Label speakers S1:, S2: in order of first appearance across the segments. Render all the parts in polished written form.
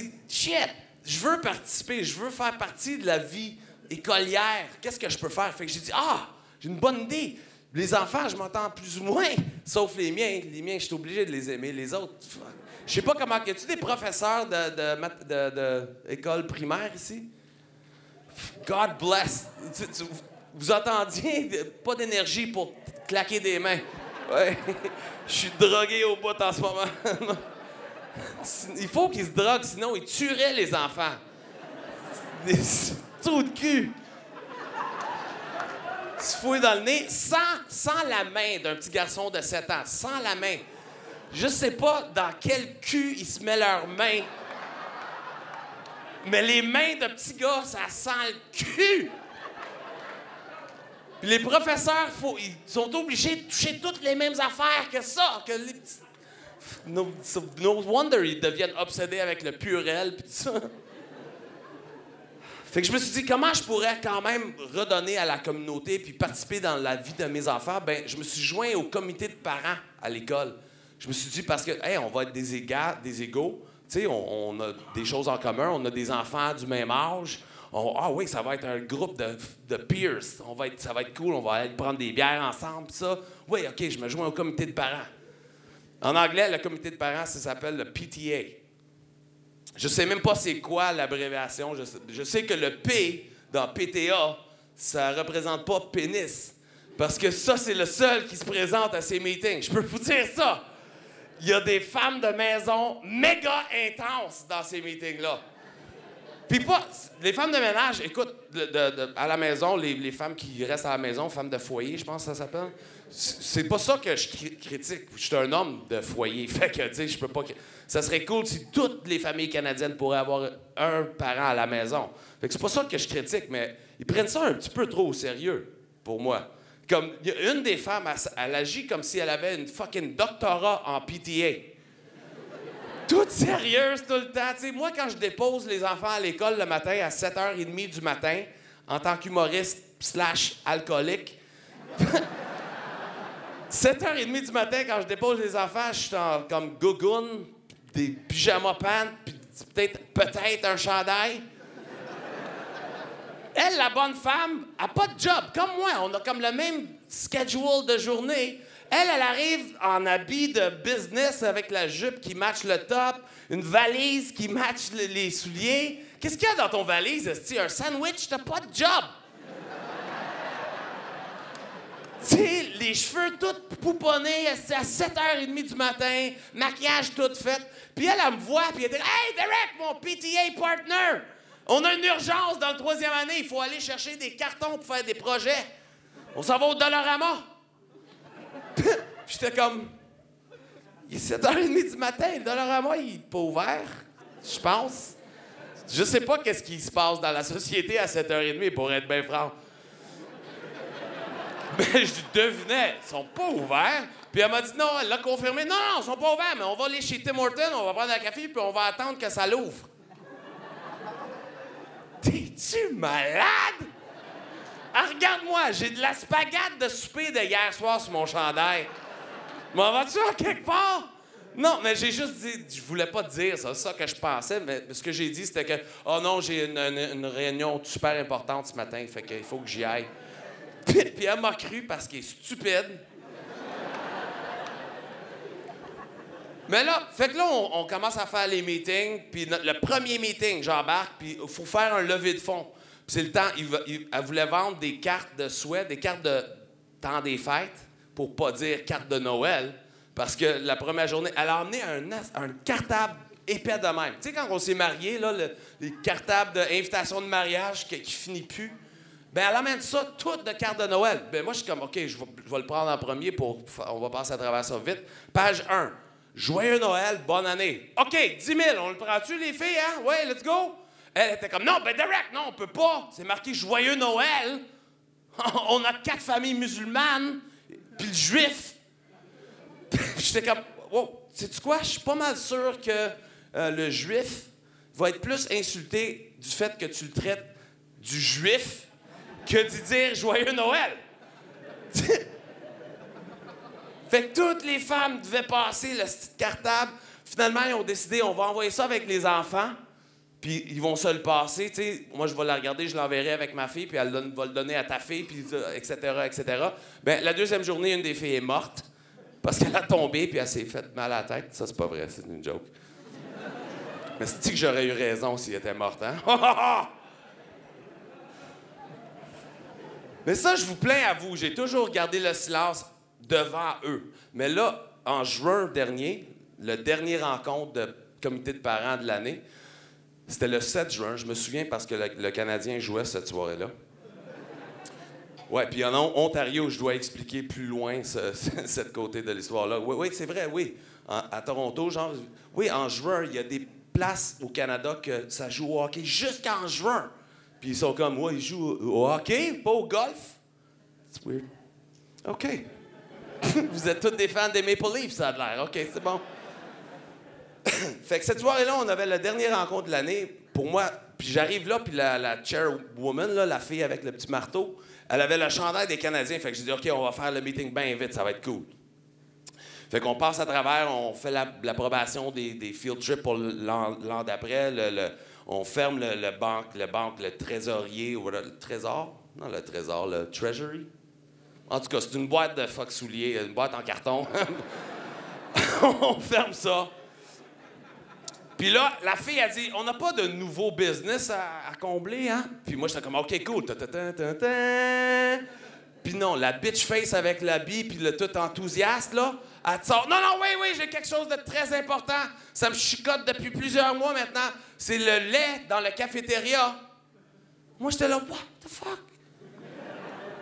S1: dit, shit, je veux participer, je veux faire partie de la vie écolière. Qu'est-ce que je peux faire? Fait que j'ai dit, j'ai une bonne idée. Les enfants, je m'entends plus ou moins, sauf les miens. Les miens, je suis obligé de les aimer. Les autres, je sais pas comment. Y a-tu des professeurs d'école primaire ici? God bless. Vous entendiez? Pas d'énergie pour claquer des mains. Ouais. Je suis drogué au bout en ce moment. Il faut qu'ils se droguent, sinon ils tueraient les enfants. Des trous de cul. Se fouiller dans le nez sans la main d'un petit garçon de 7 ans. Sans la main. Je sais pas dans quel cul ils se mettent leurs mains. Mais les mains de petits gars, ça sent le cul. Puis les professeurs, ils sont obligés de toucher toutes les mêmes affaires que ça. Que les petits... no wonder ils deviennent obsédés avec le purel pis tout ça. Fait que je me suis dit, comment je pourrais quand même redonner à la communauté puis participer dans la vie de mes enfants? Ben, je me suis joint au comité de parents à l'école. Je me suis dit, parce que, hey, on va être des égaux. Tu sais, on a des choses en commun, on a des enfants du même âge. Oui, ça va être un groupe de peers. Ça va être cool, on va aller prendre des bières ensemble, pis ça. Oui, OK, je me joins au comité de parents. En anglais, le comité de parents, ça s'appelle le PTA. Je sais même pas c'est quoi l'abréviation. Je sais que le P dans PTA, ça représente pas pénis. Parce que ça, c'est le seul qui se présente à ces meetings. Je peux vous dire ça. Il y a des femmes de maison méga intenses dans ces meetings-là. Puis pas... Les femmes de ménage, écoute, à la maison, les femmes qui restent à la maison, femmes de foyer, je pense que ça s'appelle. C'est pas ça que je critique. Je suis un homme de foyer. Fait que, tu sais, je peux pas... Ça serait cool si toutes les familles canadiennes pourraient avoir un parent à la maison. Fait que c'est pas ça que je critique, mais ils prennent ça un petit peu trop au sérieux, pour moi. Comme, y a une des femmes, elle agit comme si elle avait une fucking doctorat en PTA. Toute sérieuse tout le temps. T'sais, moi, quand je dépose les enfants à l'école le matin à 7h30 du matin, en tant qu'humoriste / alcoolique, 7h30 du matin, quand je dépose les enfants, je suis comme gougoune, des pyjamas pants, puis peut-être un chandail. Elle, la bonne femme, a pas de job. Comme moi, on a comme le même schedule de journée. Elle arrive en habit de business avec la jupe qui matche le top, une valise qui matche les souliers. Qu'est-ce qu'il y a dans ton valise, esti? Un sandwich? T'as pas de job! Tu sais, les cheveux tout pouponnés, esti, à 7h30 du matin, maquillage tout fait. Puis elle me voit, puis elle dit « Hey, Derek, mon PTA partner! On a une urgence dans le 3e année, il faut aller chercher des cartons pour faire des projets. On s'en va au Dollarama. » Puis j'étais comme... Il est 7h30 du matin, le Dollarama, il est pas ouvert, je pense. Je sais pas qu'est-ce qui se passe dans la société à 7h30, pour être bien franc. Mais je devinais, ils sont pas ouverts. Puis elle m'a dit non, elle l'a confirmé. Non, ils sont pas ouverts, mais on va aller chez Tim Hortons, on va prendre un café, puis on va attendre que ça l'ouvre. T'es-tu malade? Ah, regarde-moi, j'ai de la spaghetti de souper de hier soir sur mon chandail. M'en vas-tu à quelque part? Non, mais j'ai juste dit, je voulais pas te dire ça, c'est ça que je pensais, mais ce que j'ai dit, c'était que, oh non, j'ai une réunion super importante ce matin, fait qu'il faut que j'y aille. Puis elle m'a cru parce qu'elle est stupide. Mais là, fait que là, on commence à faire les meetings, puis le premier meeting, j'embarque, puis il faut faire un levée de fonds. Puis c'est le temps, elle voulait vendre des cartes de souhait, des cartes de temps des fêtes, pour pas dire carte de Noël, parce que la première journée, elle a emmené un cartable épais de même. Tu sais, quand on s'est mariés, là, les cartables d'invitation de mariage qui finit plus, ben elle amène ça toutes de cartes de Noël. Ben moi, je suis comme, OK, je vais le prendre en premier, on va passer à travers ça vite. Page 1. Joyeux Noël, bonne année. OK, 10 000, on le prend-tu, les filles, hein? Ouais, let's go. Elle était comme, non, ben Derek, non, on peut pas. C'est marqué Joyeux Noël. On a 4 familles musulmanes, puis le juif. J'étais comme, wow, sais-tu quoi? Je suis pas mal sûr que le juif va être plus insulté du fait que tu le traites du juif que d'y dire Joyeux Noël. Fait que toutes les femmes devaient passer le petit cartable. Finalement, ils ont décidé, on va envoyer ça avec les enfants. Puis ils vont se le passer, tu sais. Moi, je vais la regarder, je l'enverrai avec ma fille, puis elle va le donner à ta fille, puis etc., etc. Bien, la deuxième journée, une des filles est morte parce qu'elle a tombé, puis elle s'est fait mal à la tête. Ça, c'est pas vrai, c'est une joke. Mais c'est-tu que j'aurais eu raison s'il était mort, hein? Mais ça, je vous plains à vous. J'ai toujours gardé le silence devant eux. Mais là, en juin dernier, le dernier rencontre de comité de parents de l'année, c'était le 7 juin. Je me souviens parce que le Canadien jouait cette soirée-là. Ouais, puis en Ontario, je dois expliquer plus loin cette côté de l'histoire-là. Oui, oui, c'est vrai, oui. À Toronto, genre... Oui, en juin, il y a des places au Canada que ça joue au hockey jusqu'en juin. Puis ils sont comme, ouais, ils jouent au hockey, pas au golf. C'est weird. OK. Vous êtes tous des fans des Maple Leafs, ça a l'air. OK, c'est bon. Fait que cette soirée-là, on avait la dernière rencontre de l'année. Pour moi, puis j'arrive là, puis la chairwoman, là, la fille avec le petit marteau, elle avait le chandail des Canadiens. Fait que j'ai dit, OK, on va faire le meeting bien vite, ça va être cool. Fait qu'on passe à travers, on fait l'approbation des field trips pour l'an d'après. On ferme le trésorier, ou le trésor? Non, le trésor, le treasury. En tout cas, c'est une boîte de fuck souliers, une boîte en carton. On ferme ça. Puis là, la fille a dit, on n'a pas de nouveau business à combler, hein? Puis moi, j'étais comme, OK, cool. Puis non, la bitch face avec l'habit, puis le tout enthousiaste, là, elle te sort, non, oui, j'ai quelque chose de très important. Ça me chicote depuis plusieurs mois maintenant. C'est le lait dans le cafétéria. Moi, j'étais là, what the fuck?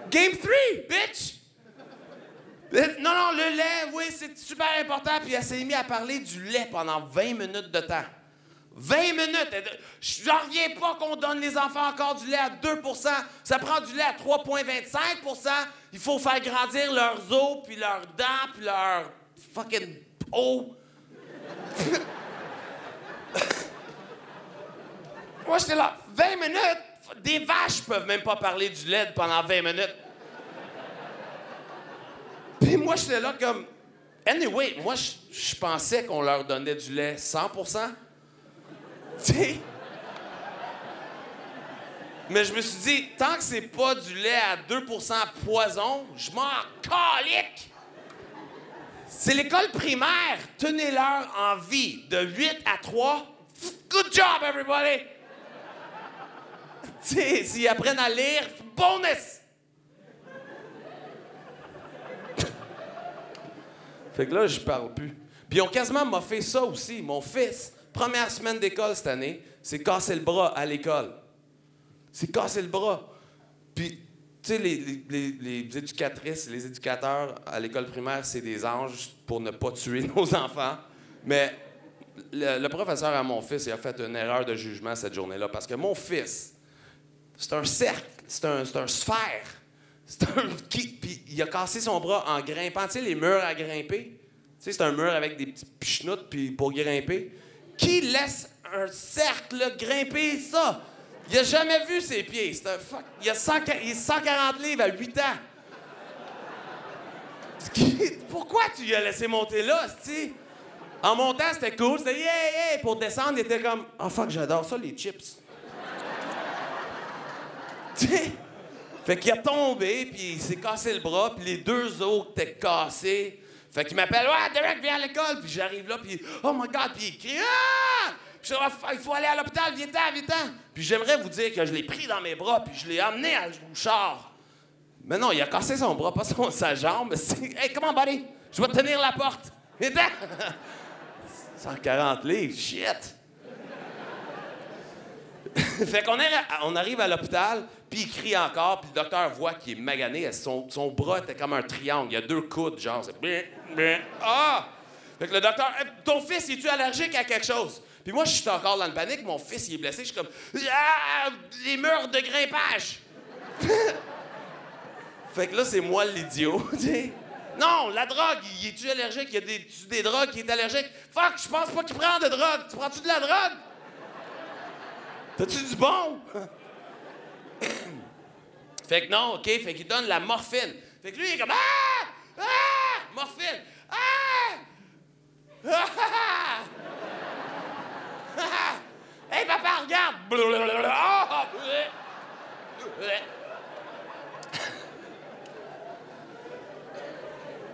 S1: Game 3, bitch! Non, le lait, oui, c'est super important. Puis elle s'est mise à parler du lait pendant 20 minutes de temps. 20 minutes! J'en reviens pas qu'on donne les enfants encore du lait à 2 %. Ça prend du lait à 3,25 %. Il faut faire grandir leurs os, puis leurs dents, puis leur fucking eau. Moi, j'étais là, 20 minutes? Des vaches peuvent même pas parler du lait pendant 20 minutes. Puis moi, j'étais là comme... Anyway, moi, je pensais qu'on leur donnait du lait 100 %. Tu sais? Mais je me suis dit, tant que c'est pas du lait à 2 % poison, je m'en calique! C'est l'école primaire. Tenez-leur en vie. De 8 à 3. Good job, everybody! Tu sais, s'ils apprennent à lire, bonus! Fait que là, je parle plus. Puis ils ont quasiment moffé ça aussi. Mon fils, première semaine d'école cette année, s'est cassé le bras à l'école. C'est cassé le bras. Puis, tu sais, les éducatrices, les éducateurs à l'école primaire, c'est des anges pour ne pas tuer nos enfants. Mais le professeur à mon fils, il a fait une erreur de jugement cette journée-là. Parce que mon fils, c'est un cercle, c'est un sphère. Puis il a cassé son bras en grimpant. Tu sais, les murs à grimper? Tu sais, c'est un mur avec des petits pichenoutes puis pour grimper. Qui laisse un cercle grimper ça? Il a jamais vu ses pieds. C'est un fuck. Il est 140 livres à 8 ans. Pourquoi tu lui as laissé monter là, c'ti? En montant, c'était cool. C'était yeah! Pour descendre, il était comme... Oh fuck, j'adore ça, les chips. Tu sais? Fait qu'il a tombé, puis il s'est cassé le bras, puis les deux autres étaient cassés. Fait qu'il m'appelle, ouais, Derek, viens à l'école. Puis j'arrive là, puis oh my God, puis il crie, ah! Puis je dis, il faut aller à l'hôpital, viens-t'en. Puis j'aimerais vous dire que je l'ai pris dans mes bras, puis je l'ai emmené au char. Mais non, il a cassé son bras, pas sa jambe. Hey, come on, buddy, je vais te tenir la porte. Viens-t'en! 140 livres, shit! Fait qu'on arrive à l'hôpital, puis il crie encore, puis le docteur voit qu'il est magané. Son bras était comme un triangle. Il y a deux coudes, genre. C'est... Ah! Fait que le docteur... Ton fils, es-tu allergique à quelque chose? Puis moi, je suis encore dans le panique. Mon fils, il est blessé. Je suis comme... Ah! Les murs de grimpage! Fait que là, c'est moi l'idiot, tu sais. Non, la drogue, il est-tu allergique? Il y a des drogues qui est allergique? Fuck, je pense pas qu'il prend de drogue. Tu prends-tu de la drogue? T'as-tu du bon? Fait que non, OK, fait qu'il donne la morphine. Fait que lui, il est comme ah! Ah! Morphine! Ah! Ah! Ah! Hey, papa, regarde! Ah!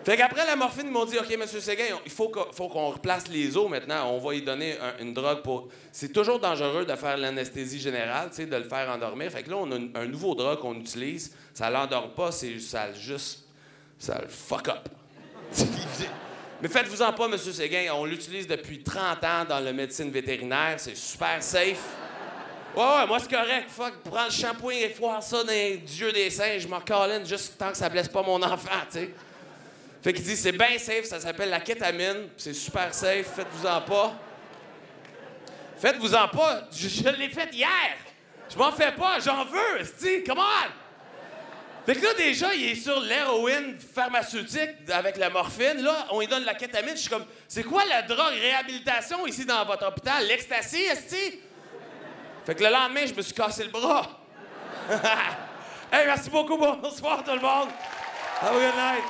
S1: Fait qu'après la morphine, ils m'ont dit, OK, M. Séguin, il faut qu'on replace les os maintenant. On va lui donner une drogue pour... C'est toujours dangereux de faire l'anesthésie générale, tu sais, de le faire endormir. Fait que là, on a un nouveau drogue qu'on utilise. Ça l'endort pas, ça le fuck up. Mais faites-vous-en pas, M. Séguin. On l'utilise depuis 30 ans dans la médecine vétérinaire. C'est super safe. Ouais, moi, c'est correct. Fuck, prends le shampoing et foire ça dans les dieux des singes. Je m'en câline juste tant que ça blesse pas mon enfant, tu sais. Fait qu'il dit, c'est bien safe, ça s'appelle la kétamine. C'est super safe, faites-vous-en pas. Faites-vous-en pas. Je l'ai faite hier. Je m'en fais pas, j'en veux, esti, come on! Fait que là, déjà, il est sur l'héroïne pharmaceutique avec la morphine. Là, on lui donne la kétamine. Je suis comme, c'est quoi la drogue réhabilitation ici dans votre hôpital? L'ecstasy, esti? Fait que le lendemain, je me suis cassé le bras. Hey, merci beaucoup, bonsoir tout le monde. Have a good night.